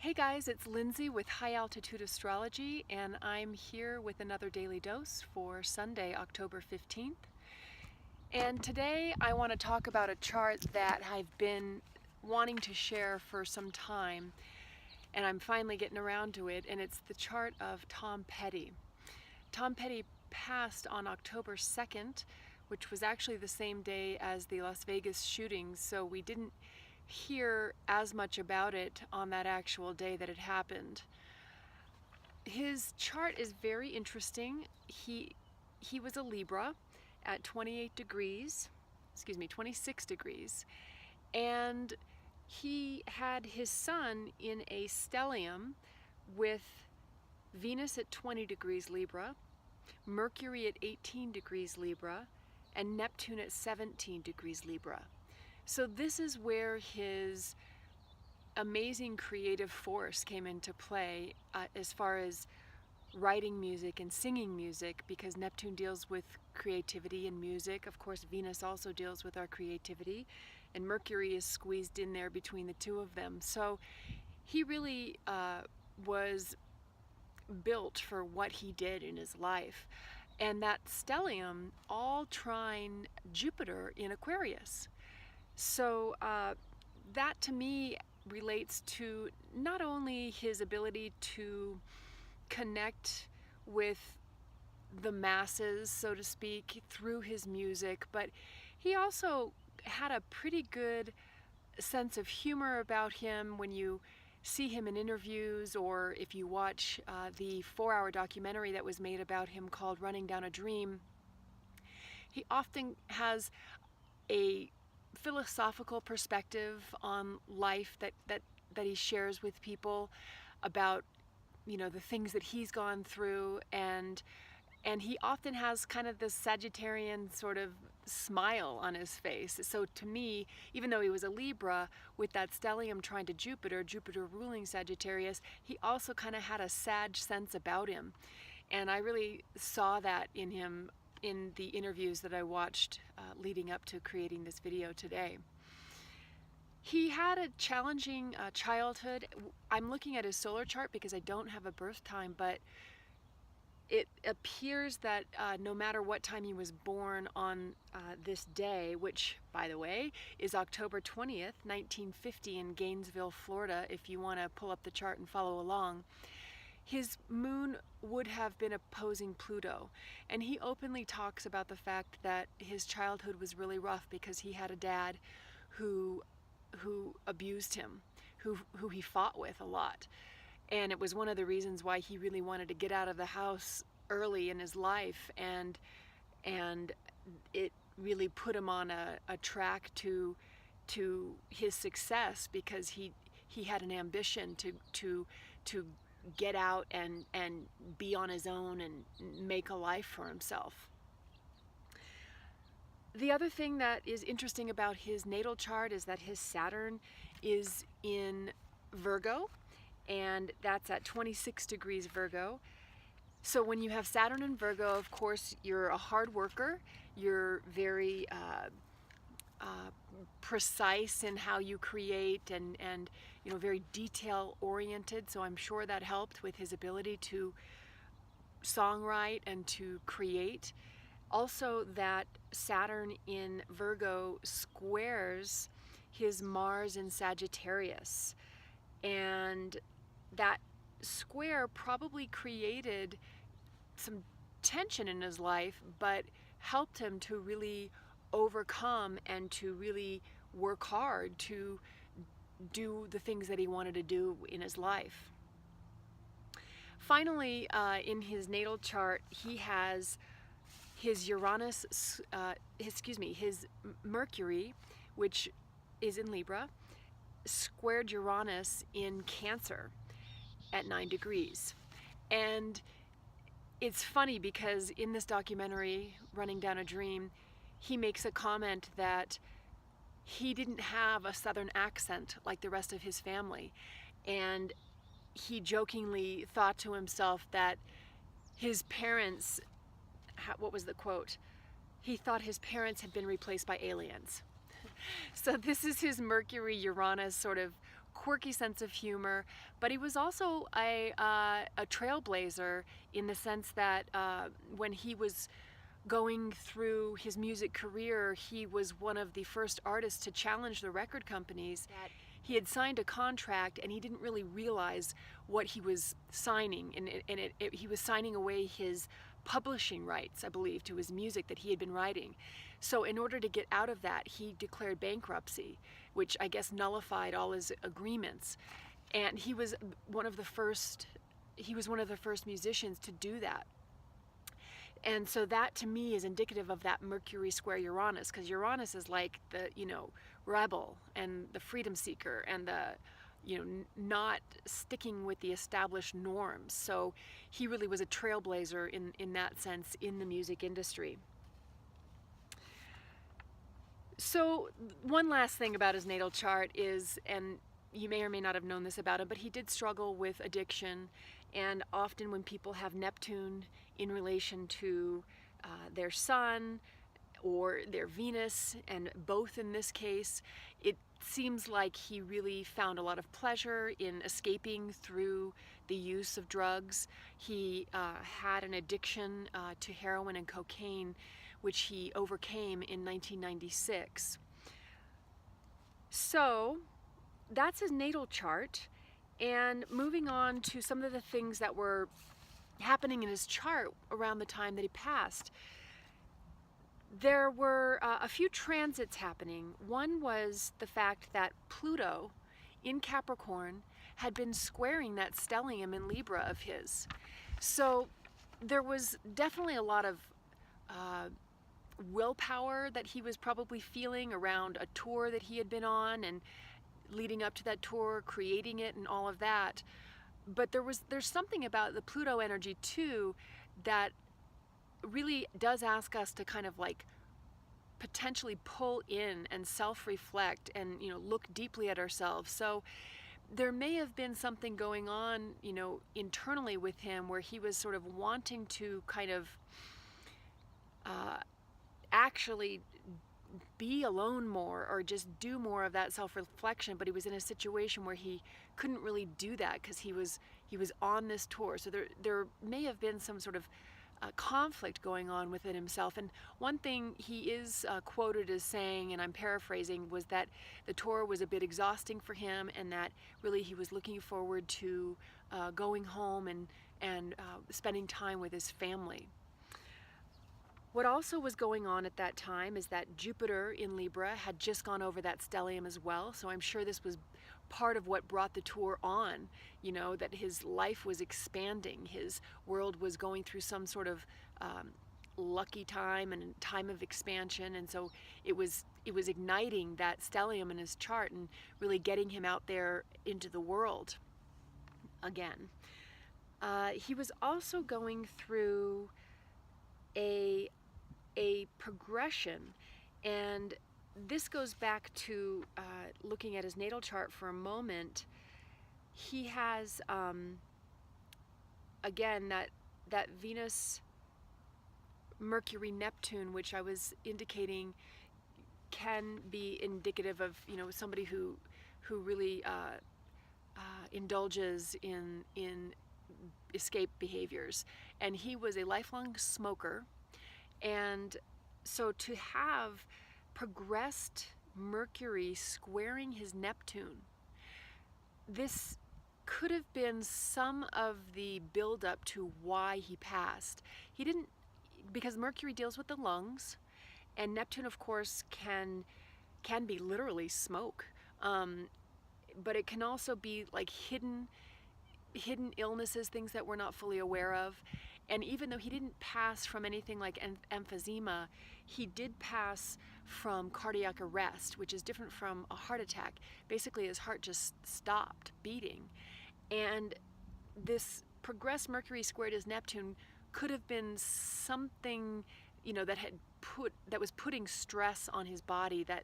Hey guys, it's Lindsay with High Altitude Astrology, and I'm here with another daily dose for Sunday, October 15th. And today I want to talk about a chart that I've been wanting to share for some time, and I'm finally getting around to it, and it's the chart of Tom Petty. Tom Petty passed on October 2nd, which was actually the same day as the Las Vegas shootings, so we didn't hear as much about it on that actual day that it happened. His chart is very interesting. He was a Libra at 26 degrees, and he had his sun in a stellium with Venus at 20 degrees Libra, Mercury at 18 degrees Libra, and Neptune at 17 degrees Libra. So this is where his amazing creative force came into play as far as writing music and singing music, because Neptune deals with creativity and music. Of course, Venus also deals with our creativity, and Mercury is squeezed in there between the two of them. So he really was built for what he did in his life. And that stellium all trine Jupiter in Aquarius. So that to me relates to not only his ability to connect with the masses, so to speak, through his music, but he also had a pretty good sense of humor about him. When you see him in interviews, or if you watch the 4-hour documentary that was made about him called Running Down a Dream, he often has a philosophical perspective on life that he shares with people about, you know, the things that he's gone through, and he often has kind of this Sagittarian sort of smile on his face. So to me, even though he was a Libra with that stellium trine to Jupiter ruling Sagittarius, he also kind of had a Sag sense about him, and I really saw that in him in the interviews that I watched leading up to creating this video today. He had a challenging childhood. I'm looking at his solar chart because I don't have a birth time, but it appears that no matter what time he was born on this day, which, by the way, is October 20th, 1950 in Gainesville, Florida, if you want to pull up the chart and follow along, his moon would have been opposing Pluto. And he openly talks about the fact that his childhood was really rough because he had a dad who abused him, who he fought with a lot. And it was one of the reasons why he really wanted to get out of the house early in his life, and it really put him on a track to his success, because he had an ambition to get out and be on his own and make a life for himself. The other thing that is interesting about his natal chart is that his Saturn is in Virgo, and that's at 26 degrees Virgo. So when you have Saturn in Virgo, of course, you're a hard worker. You're very precise in how you create, and you know, very detail oriented. So I'm sure that helped with his ability to songwrite and to create. Also, that Saturn in Virgo squares his Mars in Sagittarius, and that square probably created some tension in his life, but helped him to really overcome and to really work hard to do the things that he wanted to do in his life. Finally, in his natal chart, he has his his Mercury, which is in Libra, squared Uranus in Cancer at 9 degrees. And it's funny because in this documentary, Running Down a Dream, he makes a comment that he didn't have a Southern accent like the rest of his family. And he jokingly thought to himself that his parents, what was the quote? He thought his parents had been replaced by aliens. So this is his Mercury-Uranus sort of quirky sense of humor, but he was also a trailblazer in the sense that when he was going through his music career, he was one of the first artists to challenge the record companies. That he had signed a contract and he didn't really realize what he was signing, and he was signing away his publishing rights, I believe, to his music that he had been writing. So in order to get out of that, he declared bankruptcy, which I guess nullified all his agreements. And he was one of the first musicians to do that. And so that to me is indicative of that Mercury square Uranus, because Uranus is like the, rebel and the freedom seeker and the, not sticking with the established norms. So he really was a trailblazer in that sense in the music industry. So one last thing about his natal chart is, and you may or may not have known this about him, but he did struggle with addiction. And often when people have Neptune in relation to their Sun or their Venus, and both in this case, it seems like he really found a lot of pleasure in escaping through the use of drugs. He had an addiction to heroin and cocaine, which he overcame in 1996. So that's his natal chart. And moving on to some of the things that were happening in his chart around the time that he passed, there were a few transits happening. One was the fact that Pluto in Capricorn had been squaring that stellium in Libra of his. So there was definitely a lot of willpower that he was probably feeling around a tour that he had been on, and leading up to that tour, creating it and all of that. But there's something about the Pluto energy too that really does ask us to kind of like potentially pull in and self-reflect and look deeply at ourselves. So there may have been something going on internally with him where he was sort of wanting to kind of actually be alone more or just do more of that self-reflection, but he was in a situation where he couldn't really do that because he was on this tour. So there may have been some sort of conflict going on within himself. And one thing he is quoted as saying, and I'm paraphrasing, was that the tour was a bit exhausting for him, and that really he was looking forward to going home and spending time with his family. What also was going on at that time is that Jupiter in Libra had just gone over that stellium as well. So I'm sure this was part of what brought the tour on, that his life was expanding. His world was going through some sort of lucky time and time of expansion. And so it was igniting that stellium in his chart and really getting him out there into the world again. He was also going through a progression, and this goes back to looking at his natal chart for a moment. He has again that Venus Mercury Neptune, which I was indicating can be indicative of somebody who really indulges in escape behaviors, and he was a lifelong smoker. And so to have progressed Mercury squaring his Neptune, this could have been some of the buildup to why he passed. He didn't, because Mercury deals with the lungs, and Neptune, of course, can be literally smoke, but it can also be like hidden illnesses, things that we're not fully aware of. And even though he didn't pass from anything like emphysema, he did pass from cardiac arrest, which is different from a heart attack. Basically, his heart just stopped beating. And this progressed Mercury squared his Neptune could have been something, that was putting stress on his body that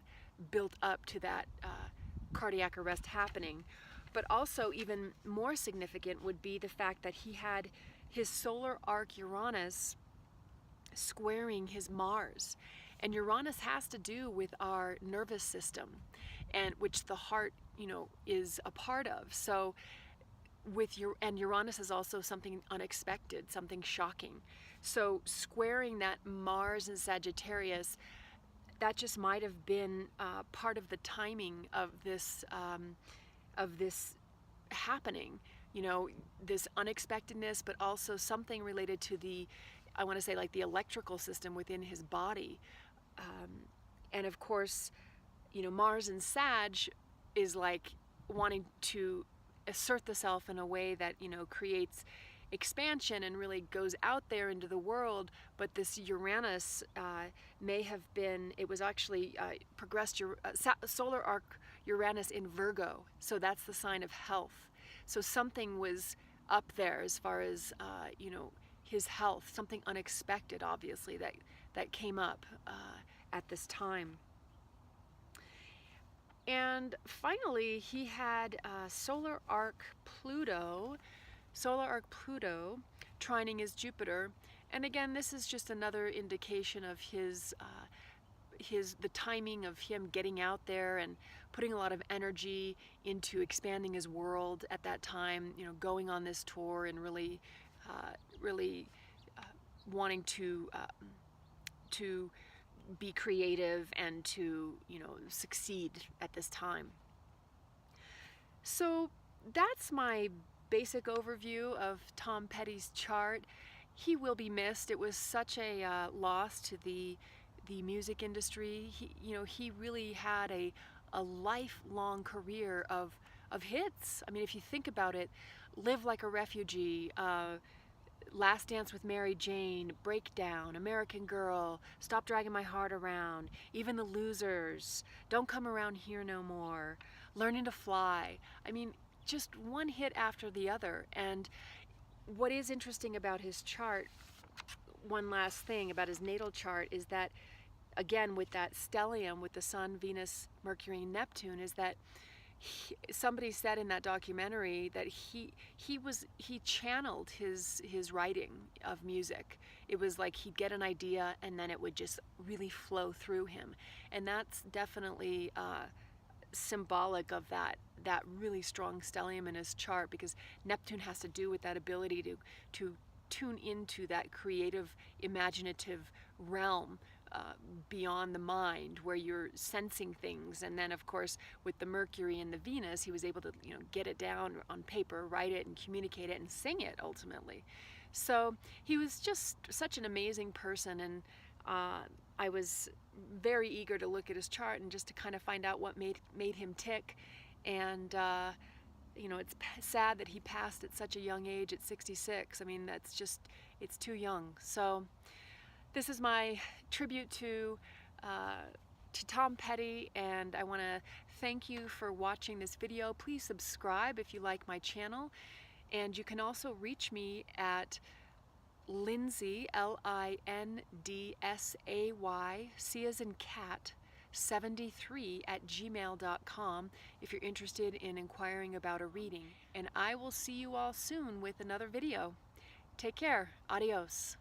built up to that cardiac arrest happening. But also even more significant would be the fact that he had his solar arc Uranus squaring his Mars. And Uranus has to do with our nervous system. and which the heart, is a part of. So and Uranus is also something unexpected, something shocking. So squaring that Mars and Sagittarius, that just might have been part of the timing of this happening. This unexpectedness, but also something related to I want to say, like the electrical system within his body. And of course, Mars and Sag is like wanting to assert the self in a way that, creates expansion and really goes out there into the world. But this Uranus may have been, it was actually progressed solar arc Uranus in Virgo. So that's the sign of health. So something was up there as far as, his health, something unexpected, obviously, that came up at this time. And finally, he had solar arc Pluto trining his Jupiter. And again, this is just another indication of the timing of him getting out there and putting a lot of energy into expanding his world at that time, going on this tour and really wanting to be creative and to, succeed at this time. So that's my basic overview of Tom Petty's chart. He will be missed. It was such a loss to the music industry. He really had a lifelong career of hits. I mean, if you think about it, Live Like a Refugee, Last Dance with Mary Jane, Breakdown, American Girl, Stop Dragging My Heart Around, Even the Losers, Don't Come Around Here No More, Learning to Fly. I mean, just one hit after the other. And what is interesting about his chart, one last thing about his natal chart, is that, again, with that stellium, with the Sun, Venus, Mercury, and Neptune, is that somebody said in that documentary that he channeled his writing of music. It was like he'd get an idea and then it would just really flow through him, and that's definitely symbolic of that really strong stellium in his chart, because Neptune has to do with that ability to tune into that creative, imaginative realm. Beyond the mind, where you're sensing things. And then, of course, with the Mercury and the Venus, he was able to, get it down on paper, write it, and communicate it, and sing it ultimately. So he was just such an amazing person, and I was very eager to look at his chart and just to kind of find out what made him tick. And it's sad that he passed at such a young age, at 66. I mean, it's too young. So this is my tribute to Tom Petty, and I want to thank you for watching this video. Please subscribe if you like my channel, and you can also reach me at Lindsay, Lindsay, C as in cat, 73 at gmail.com if you're interested in inquiring about a reading. And I will see you all soon with another video. Take care. Adios.